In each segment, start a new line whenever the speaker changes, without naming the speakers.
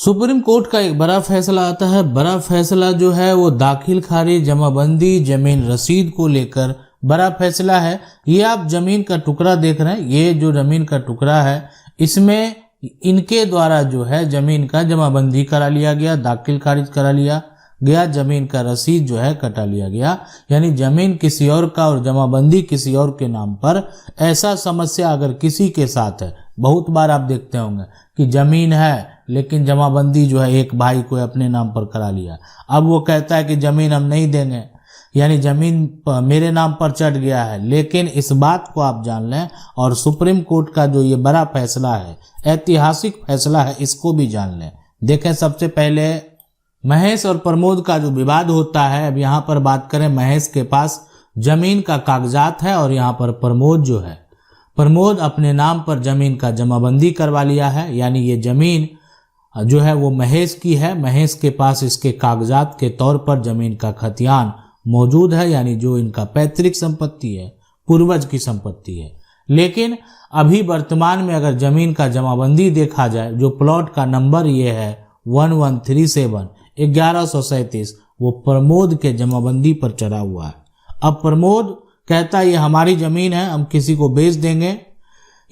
Supreme court का एक बड़ा फैसला आता है। बड़ा फैसला जो है वो दाखिल खारिज जमाबंदी जमीन रसीद को लेकर बड़ा फैसला है। ये आप जमीन का टुकड़ा देख रहे हैं, ये जो जमीन का टुकड़ा है इसमें इनके द्वारा जो है जमीन का जमाबंदी करा लिया गया, दाखिल खारिज करा लिया गया, जमीन का रसीद जो है कटा लिया गया। यानी जमीन किसी और का और जमाबंदी किसी और के नाम पर। ऐसा समस्या अगर किसी के साथ है, बहुत बार आप देखते होंगे कि जमीन है लेकिन जमाबंदी जो है एक भाई को अपने नाम पर करा लिया, अब वो कहता है कि जमीन हम नहीं देंगे, यानी जमीन मेरे नाम पर चढ़ गया है। लेकिन इस बात को आप जान लें, और सुप्रीम कोर्ट का जो ये बड़ा फैसला है, ऐतिहासिक फैसला है, इसको भी जान लें। देखें, सबसे पहले महेश और प्रमोद का जो विवाद होता है, अब यहाँ पर बात करें, महेश के पास जमीन का कागजात है और यहाँ पर प्रमोद अपने नाम पर जमीन का जमाबंदी करवा लिया है। यानी ये जमीन जो है वो महेश की है, महेश के पास इसके कागजात के तौर पर जमीन का खतियान मौजूद है, यानी जो इनका पैतृक संपत्ति है, पूर्वज की संपत्ति है। लेकिन अभी वर्तमान में अगर जमीन का जमाबंदी देखा जाए, जो प्लॉट का नंबर ये है 1137 1137, वो प्रमोद के जमाबंदी पर चढ़ा हुआ है। अब प्रमोद कहता है ये हमारी जमीन है, हम किसी को बेच देंगे,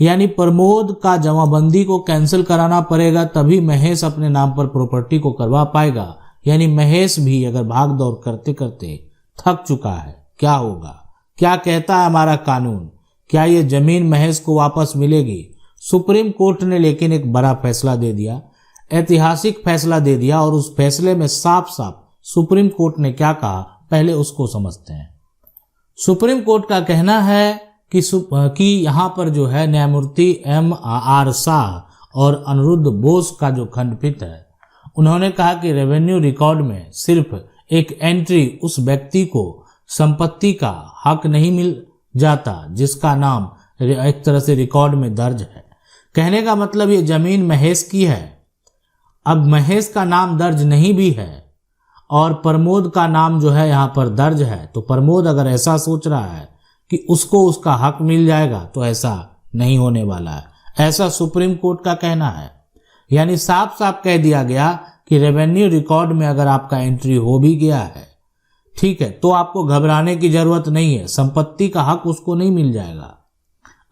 यानी प्रमोद का जमाबंदी को कैंसिल कराना पड़ेगा, तभी महेश अपने नाम पर प्रॉपर्टी को करवा पाएगा। यानी महेश भी अगर भाग दौड़ करते करते थक चुका है, क्या होगा, क्या कहता है हमारा कानून, क्या ये जमीन महेश को वापस मिलेगी? सुप्रीम कोर्ट ने लेकिन एक बड़ा फैसला दे दिया, ऐतिहासिक फैसला दे दिया, और उस फैसले में साफ साफ सुप्रीम कोर्ट ने क्या कहा, पहले उसको समझते हैं। सुप्रीम कोर्ट का कहना है कि यहाँ पर जो है न्यायमूर्ति M.R. शाह और अनिरुद्ध बोस का जो खंडपीठ है, उन्होंने कहा कि रेवेन्यू रिकॉर्ड में सिर्फ एक एंट्री उस व्यक्ति को संपत्ति का हक नहीं मिल जाता जिसका नाम एक तरह से रिकॉर्ड में दर्ज है। कहने का मतलब ये जमीन महेश की है, अब महेश का नाम दर्ज नहीं भी है और प्रमोद का नाम जो है यहाँ पर दर्ज है, तो प्रमोद अगर ऐसा सोच रहा है कि उसको उसका हक मिल जाएगा, तो ऐसा नहीं होने वाला है, ऐसा सुप्रीम कोर्ट का कहना है। यानी साफ साफ कह दिया गया कि रेवेन्यू रिकॉर्ड में अगर आपका एंट्री हो भी गया है, ठीक है, तो आपको घबराने की जरूरत नहीं है, संपत्ति का हक उसको नहीं मिल जाएगा।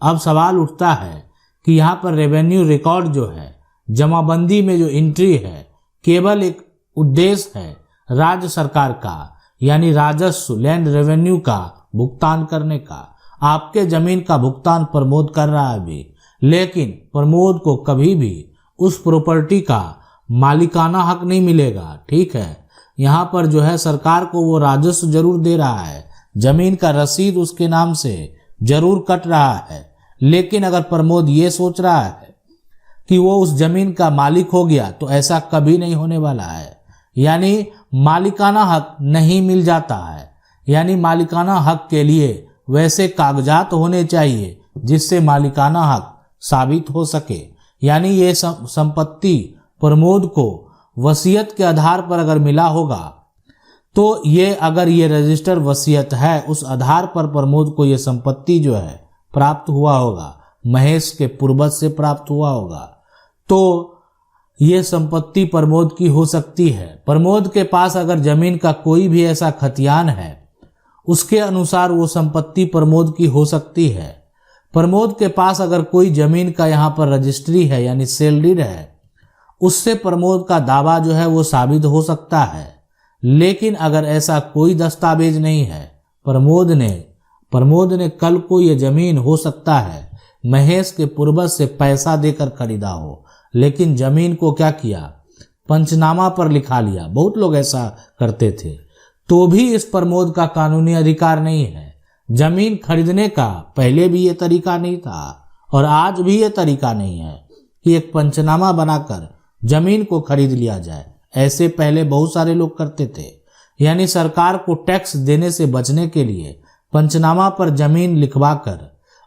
अब सवाल उठता है कि यहाँ पर रेवेन्यू रिकॉर्ड जो है, जमाबंदी में जो एंट्री है, केवल एक उद्देश्य है राज्य सरकार का, यानी राजस्व लैंड रेवेन्यू का भुगतान करने का। आपके जमीन का भुगतान प्रमोद कर रहा है अभी, लेकिन प्रमोद को कभी भी उस प्रॉपर्टी का मालिकाना हक नहीं मिलेगा, ठीक है। यहाँ पर जो है सरकार को वो राजस्व जरूर दे रहा है, जमीन का रसीद उसके नाम से जरूर कट रहा है, लेकिन अगर प्रमोद ये सोच रहा है कि वो उस जमीन का मालिक हो गया, तो ऐसा कभी नहीं होने वाला है। यानी मालिकाना हक नहीं मिल जाता है, यानी मालिकाना हक के लिए वैसे कागजात होने चाहिए जिससे मालिकाना हक साबित हो सके। यानी ये संपत्ति प्रमोद को वसीयत के आधार पर अगर मिला होगा, तो ये अगर ये रजिस्टर वसीयत है, उस आधार पर प्रमोद को ये संपत्ति जो है प्राप्त हुआ होगा, महेश के पूर्वज से प्राप्त हुआ होगा, तो ये संपत्ति प्रमोद की हो सकती है। प्रमोद के पास अगर जमीन का कोई भी ऐसा खतियान है, उसके अनुसार वो संपत्ति प्रमोद की हो सकती है। प्रमोद के पास अगर कोई जमीन का यहाँ पर रजिस्ट्री है, यानी सेल डीड है, उससे प्रमोद का दावा जो है वो साबित हो सकता है। लेकिन अगर ऐसा कोई दस्तावेज नहीं है, प्रमोद ने कल को ये जमीन हो सकता है महेश के पूर्वज से पैसा देकर खरीदा हो, लेकिन जमीन को क्या किया, पंचनामा पर लिखा लिया, बहुत लोग ऐसा करते थे, तो भी इस प्रमोद का कानूनी अधिकार नहीं है। जमीन खरीदने का पहले भी ये तरीका नहीं था और आज भी ये तरीका नहीं है कि एक पंचनामा बनाकर जमीन को खरीद लिया जाए। ऐसे पहले बहुत सारे लोग करते थे, यानी सरकार को टैक्स देने से बचने के लिए पंचनामा पर जमीन लिखवा कर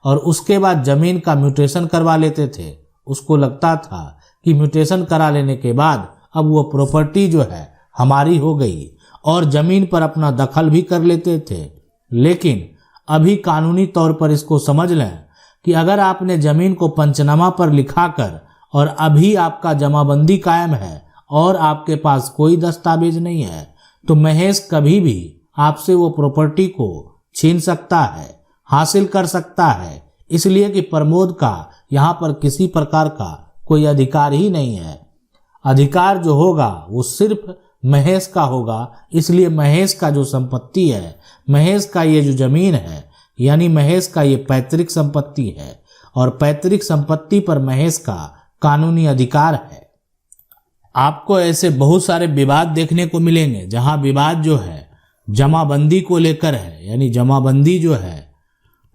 और उसके बाद जमीन का म्यूटेशन करवा लेते थे। उसको लगता था कि म्यूटेशन करा लेने के बाद अब वो प्रॉपर्टी जो है हमारी हो गई और जमीन पर अपना दखल भी कर लेते थे। लेकिन अभी कानूनी तौर पर इसको समझ लें कि अगर आपने जमीन को पंचनामा पर लिखाकर और अभी आपका जमाबंदी कायम है और आपके पास कोई दस्तावेज नहीं है तो महेश कभी भी आपसे वो प्रॉपर्टी को छीन सकता है, हासिल कर सकता है, इसलिए कि प्रमोद का यहाँ पर किसी प्रकार का कोई अधिकार ही नहीं है। अधिकार जो होगा वो सिर्फ महेश का होगा, इसलिए महेश का जो संपत्ति है, महेश का ये जो जमीन है, यानी महेश का ये पैतृक संपत्ति है और पैतृक संपत्ति पर महेश का कानूनी अधिकार है। आपको ऐसे बहुत सारे विवाद देखने को मिलेंगे जहां विवाद जो है जमाबंदी को लेकर है, यानी जमाबंदी जो है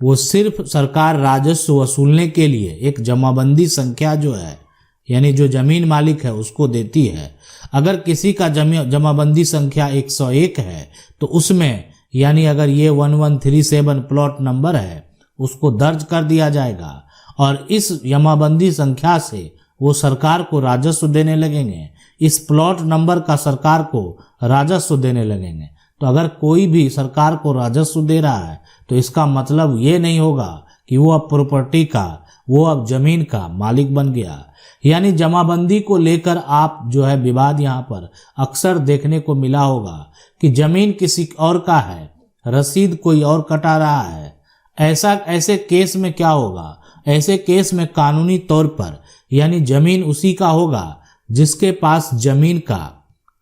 वो सिर्फ सरकार राजस्व वसूलने के लिए एक जमाबंदी संख्या जो है, यानी जो जमीन मालिक है उसको देती है। अगर किसी का जमाबंदी संख्या 101 है तो उसमें यानी अगर ये 1137 प्लॉट नंबर है उसको दर्ज कर दिया जाएगा और इस जमाबंदी संख्या से वो सरकार को राजस्व देने लगेंगे, इस प्लॉट नंबर का सरकार को राजस्व देने लगेंगे। तो अगर कोई भी सरकार को राजस्व दे रहा है तो इसका मतलब ये नहीं होगा कि वो अब प्रॉपर्टी का, वो अब जमीन का मालिक बन गया। यानी जमाबंदी को लेकर आप जो है विवाद यहाँ पर अक्सर देखने को मिला होगा कि जमीन किसी और का है, रसीद कोई और कटा रहा है। ऐसे केस में क्या होगा? ऐसे केस में कानूनी तौर पर यानी जमीन उसी का होगा जिसके पास जमीन का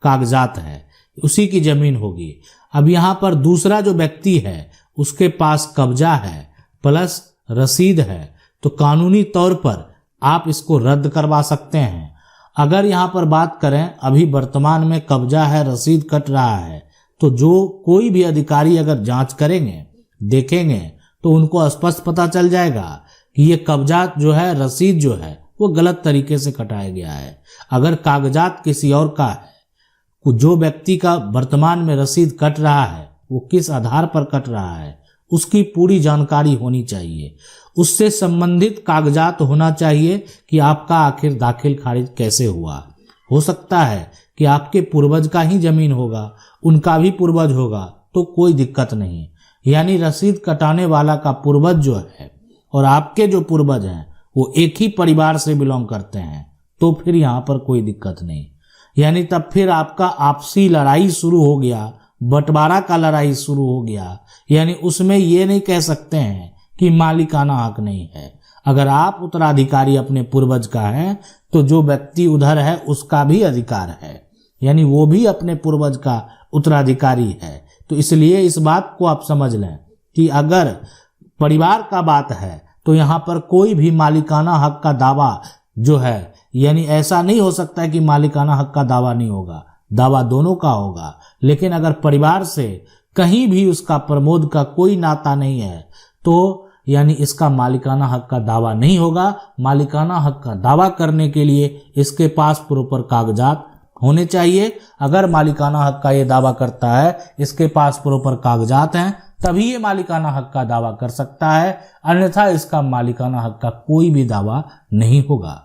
कागजात है, उसी की जमीन होगी। अब यहाँ पर दूसरा जो व्यक्ति है उसके पास कब्जा है प्लस रसीद है, तो कानूनी तौर पर आप इसको रद्द करवा सकते हैं। अगर यहाँ पर बात करें अभी वर्तमान में कब्जा है, रसीद कट रहा है, तो जो कोई भी अधिकारी अगर जांच करेंगे, देखेंगे तो उनको स्पष्ट पता चल जाएगा कि ये कब्जा जो है, रसीद जो है वो गलत तरीके से कटाया गया है। अगर कागजात किसी और का है, जो व्यक्ति का वर्तमान में रसीद कट रहा है वो किस आधार पर कट रहा है उसकी पूरी जानकारी होनी चाहिए, उससे संबंधित कागजात होना चाहिए कि आपका आखिर दाखिल खारिज कैसे हुआ। हो सकता है कि आपके पूर्वज का ही जमीन होगा, उनका भी पूर्वज होगा तो कोई दिक्कत नहीं। यानी रसीद कटाने वाला का पूर्वज जो है और आपके जो पूर्वज हैं वो एक ही परिवार से बिलोंग करते हैं तो फिर यहाँ पर कोई दिक्कत नहीं। यानी तब फिर आपका आपसी लड़ाई शुरू हो गया, बंटवारा का लड़ाई शुरू हो गया। यानी उसमें ये नहीं कह सकते हैं कि मालिकाना हक नहीं है। अगर आप उत्तराधिकारी अपने पूर्वज का है तो जो व्यक्ति उधर है उसका भी अधिकार है, यानी वो भी अपने पूर्वज का उत्तराधिकारी है। तो इसलिए इस बात को आप समझ लें कि अगर परिवार का बात है तो यहाँ पर कोई भी मालिकाना हक का दावा जो है, यानी ऐसा नहीं हो सकता कि मालिकाना हक का दावा नहीं होगा, दावा दोनों का होगा। लेकिन अगर परिवार से कहीं भी उसका प्रमोद का कोई नाता नहीं है तो यानी इसका मालिकाना हक का दावा नहीं होगा। मालिकाना हक का दावा करने के लिए इसके पास प्रॉपर कागजात होने चाहिए। अगर मालिकाना हक का ये दावा करता है, इसके पास प्रॉपर कागजात हैं, तभी ये मालिकाना हक का दावा कर सकता है, अन्यथा इसका मालिकाना हक का कोई भी दावा नहीं होगा।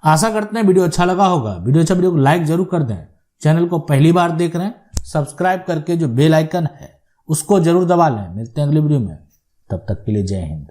आशा करते हैं वीडियो अच्छा लगा होगा। वीडियो को लाइक जरूर कर दें। चैनल को पहली बार देख रहे हैं, सब्सक्राइब करके जो बेल आइकन है उसको जरूर दबा लें। मिलते हैं अगली वीडियो में, तब तक के लिए जय हिंद।